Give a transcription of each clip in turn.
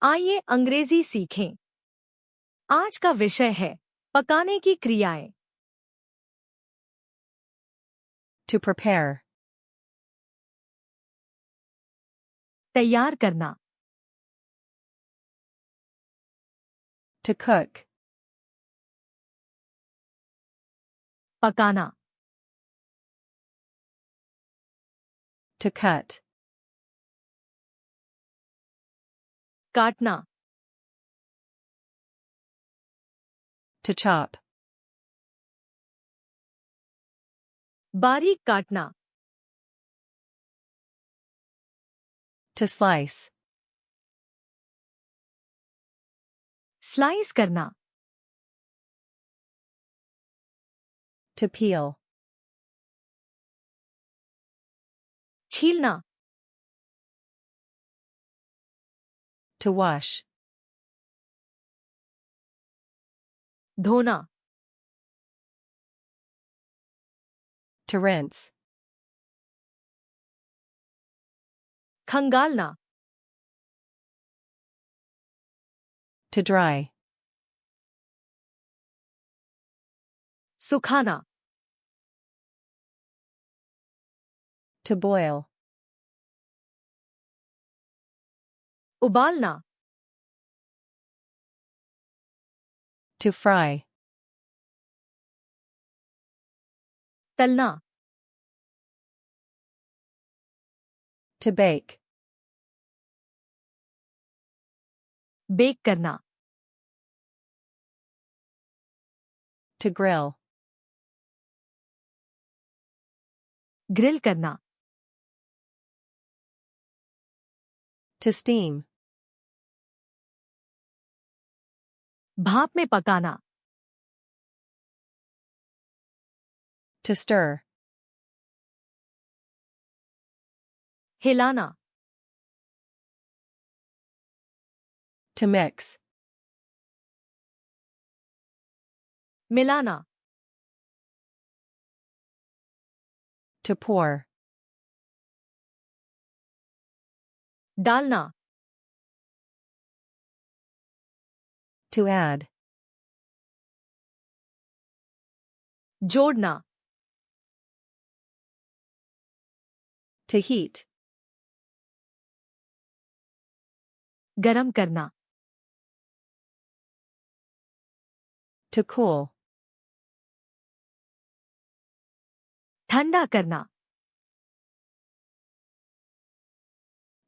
आइए अंग्रेजी सीखें। आज का विषय है पकाने की क्रियाएं। To prepare. तैयार करना, To cook. पकाना, To cut. काटना, To chop. बारीक काटना, To slice. स्लाइस करना, To peel. छीलना, To wash. धोना, To rinse. खंगालना, To dry. सुखाना, To boil. उबालना, To fry. तलना, To bake. बेक करना, To grill. ग्रिल करना, To steam. भाप में पकाना, To stir. हिलाना, To mix. मिलाना, To pour. डालना, To add. जोड़ना, To heat. गरम करना, To cool. ठंडा करना,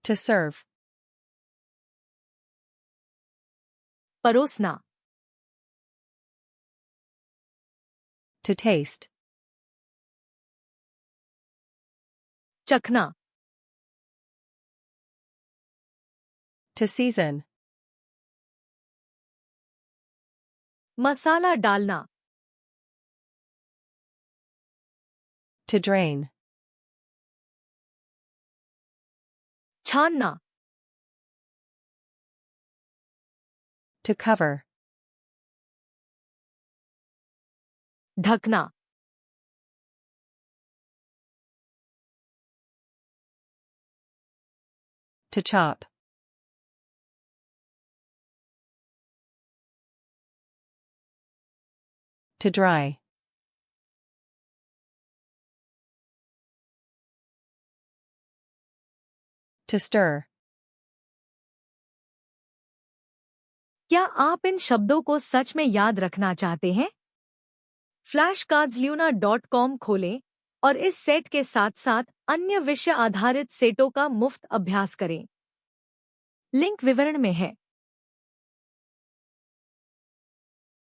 To serve. परोसना, To taste. चखना, To season. मसाला डालना, To drain. छानना, To cover. ढकना, To chop. To dry. To stir. क्या आप इन शब्दों को सच में याद रखना चाहते हैं? FlashcardsLuna.com खोलें और इस सेट के साथ-साथ अन्य विषय आधारित सेटों का मुफ्त अभ्यास करें। लिंक विवरण में है।